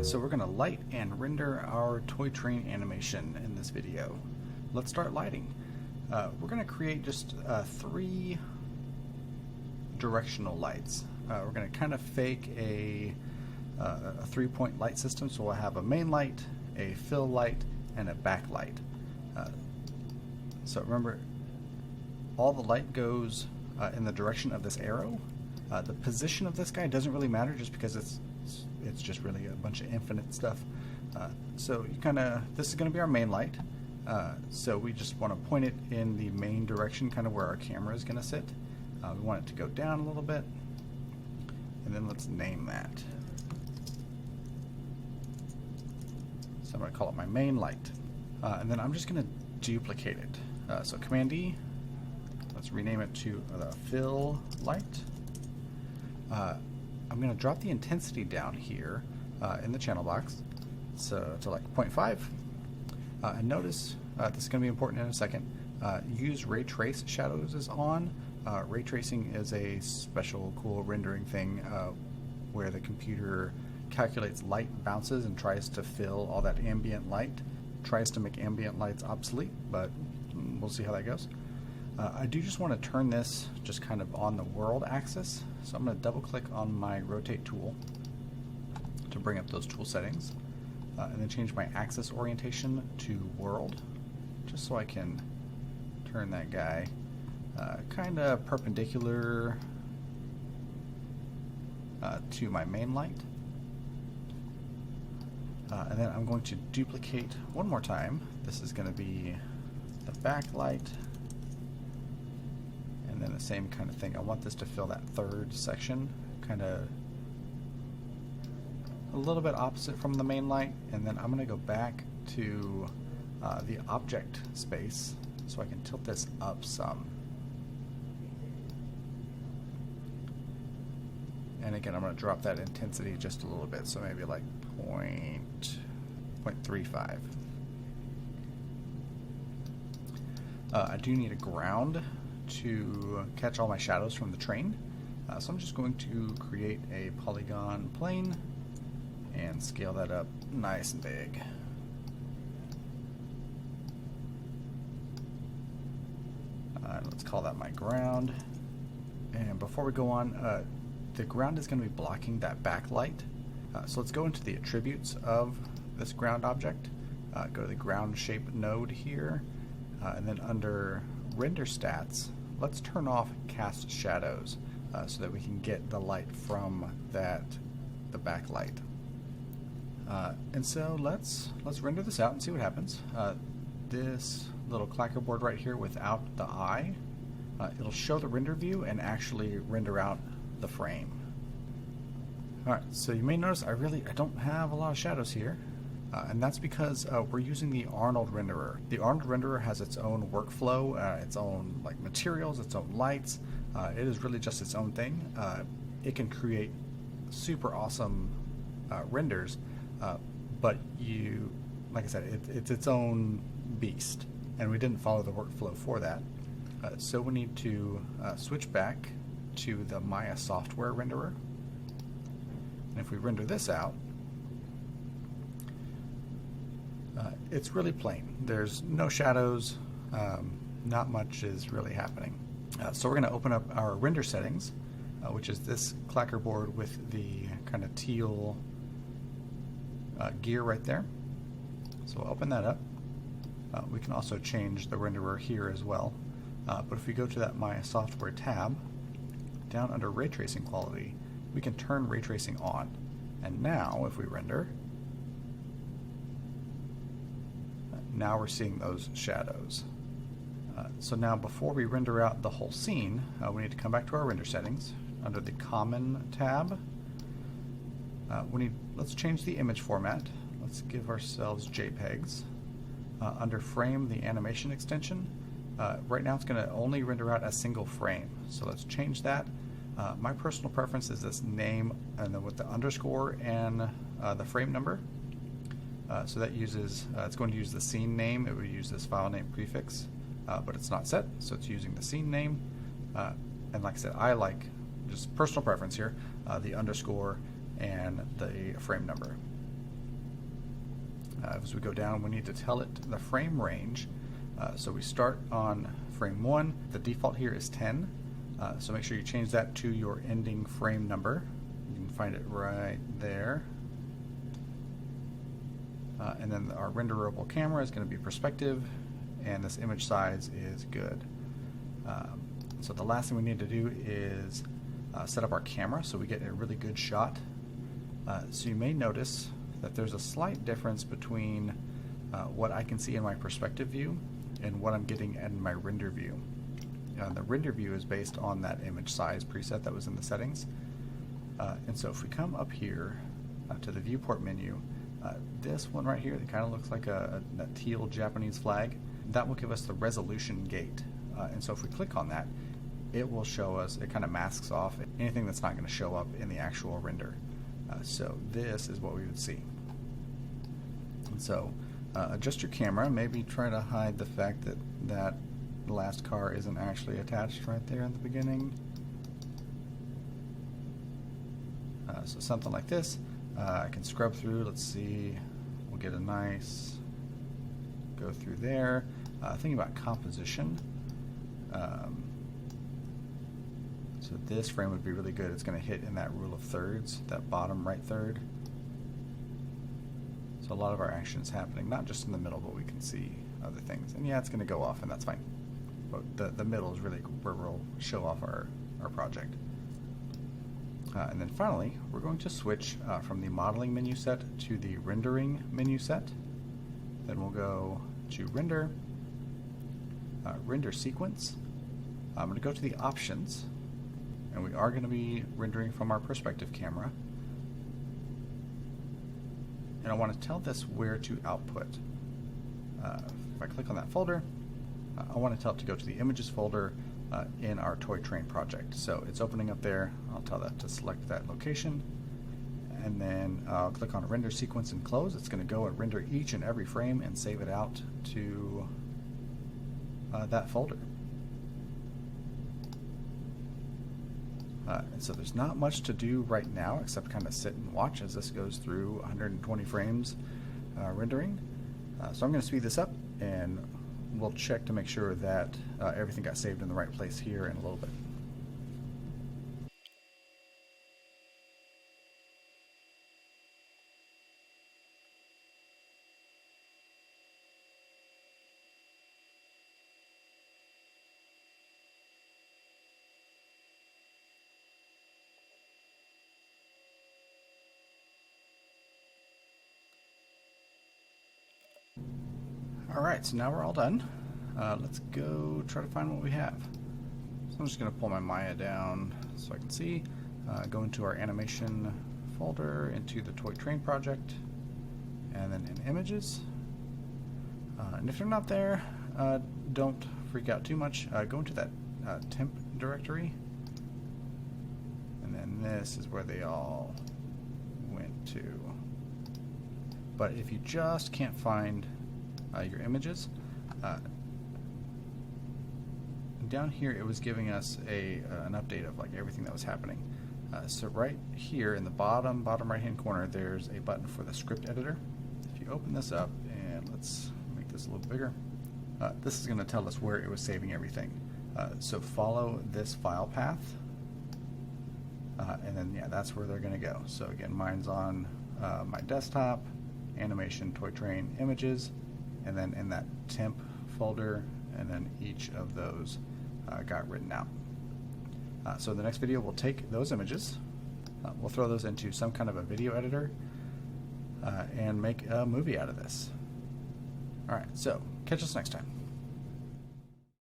So we're going to light and render our toy train animation in this video. Let's start lighting. We're going to create just 3 directional lights. We're going to kind of fake a 3-point light system, so we'll have a main light, a fill light, and a backlight. So remember, all the light goes in the direction of this arrow. The position of this guy doesn't really matter, just because it's just really a bunch of infinite stuff. So you this is going to be our main light. So we just want to point it in the main direction, kind of where our camera is going to sit. We want it to go down a little bit, and then let's name that. So I'm going to call it my main light, and then I'm just going to duplicate it. So Command D. Let's rename it to the fill light. I'm going to drop the intensity down here in the channel box, so to like 0.5. And notice, this is going to be important in a second, use ray trace shadows is on. Ray tracing is a special cool rendering thing where the computer calculates light bounces and tries to fill all that ambient light, tries to make ambient lights obsolete, but we'll see how that goes. I do just want to turn this just kind of on the world axis, so I'm going to double click on my rotate tool to bring up those tool settings, and then change my axis orientation to world, just so I can turn that guy kind of perpendicular to my main light. And then I'm going to duplicate one more time. This is going to be the backlight. And then the same kind of thing. I want this to fill that third section, kind of a little bit opposite from the main light. And then I'm going to go back to the object space so I can tilt this up some. And again, I'm going to drop that intensity just a little bit, so maybe like 0.35. I do need a ground to catch all my shadows from the train, so I'm just going to create a polygon plane and scale that up nice and big. Let's call that my ground. And before we go on, the ground is going to be blocking that backlight, so let's go into the attributes of this ground object, go to the ground shape node here, and then under render stats, let's turn off cast shadows so that we can get the light from the backlight. And so let's render this out and see what happens. This little clacker board right here without the eye, it'll show the render view and actually render out the frame. Alright, so you may notice I don't have a lot of shadows here. And that's because we're using the Arnold renderer. The Arnold renderer has its own workflow, its own materials, its own lights. It is really just its own thing. It can create super awesome renders, but like I said, it's its own beast, and we didn't follow the workflow for that. So we need to switch back to the Maya software renderer. And if we render this out, it's really plain. There's no shadows, not much is really happening. So we're going to open up our render settings, which is this clacker board with the kind of teal gear right there. So we'll open that up. We can also change the renderer here as well. But if we go to that Maya software tab, down under ray tracing quality, we can turn ray tracing on. And now if we render, now we're seeing those shadows. So now before we render out the whole scene, we need to come back to our render settings. Under the Common tab, let's change the image format. Let's give ourselves JPEGs. Under Frame, the animation extension, right now it's going to only render out a single frame. So let's change that. My personal preference is this name and then with the underscore and the frame number. So that uses, it's going to use the scene name. It would use this file name prefix, but it's not set, so it's using the scene name. And like I said, I like, just personal preference here, the underscore and the frame number. As we go down, we need to tell it the frame range. So we start on frame 1. The default here is 10. So make sure you change that to your ending frame number. You can find it right there. And then our renderable camera is going to be perspective, and this image size is good. So the last thing we need to do is set up our camera so we get a really good shot. So you may notice that there's a slight difference between what I can see in my perspective view and what I'm getting in my render view. The render view is based on that image size preset that was in the settings. And so if we come up here to the viewport menu, this one right here that kind of looks like a teal Japanese flag, that will give us the resolution gate. And so if we click on that, it will show us, it kind of masks off anything that's not going to show up in the actual render. So this is what we would see. And so adjust your camera, maybe try to hide the fact that that last car isn't actually attached right there in the beginning. So something like this. I can scrub through, let's see, we'll get a nice go through there. Thinking about composition. So this frame would be really good. It's going to hit in that rule of thirds, that bottom right third. So a lot of our action is happening, not just in the middle, but we can see other things. And yeah, it's going to go off, and that's fine. But the middle is really where we'll show off our project. And then finally, we're going to switch from the modeling menu set to the rendering menu set. Then we'll go to render, render sequence. I'm going to go to the options, and we are going to be rendering from our perspective camera. And I want to tell this where to output. If I click on that folder, I want to tell it to go to the images folder in our toy train project. So it's opening up there. I'll tell that to select that location, and then I'll click on render sequence and close. It's going to go and render each and every frame and save it out to that folder. And so there's not much to do right now except kind of sit and watch as this goes through 120 frames rendering. So I'm going to speed this up, and we'll check to make sure that everything got saved in the right place here in a little bit. Alright, so now we're all done. Let's go try to find what we have. So I'm just going to pull my Maya down so I can see. Go into our animation folder, into the toy train project, and then in images. And if they're not there, don't freak out too much. Go into that temp directory, and then this is where they all went to. But if you just can't find your images, down here it was giving us an update of like everything that was happening. So right here in the bottom right hand corner, there's a button for the script editor. If you open this up, and let's make this a little bigger, this is going to tell us where it was saving everything. So follow this file path, and then yeah, that's where they're going to go. So again, mine's on my desktop, animation, toy train, images, and then in that temp folder, and then each of those got written out. So in the next video, we'll take those images, we'll throw those into some kind of a video editor, and make a movie out of this. Alright, so catch us next time.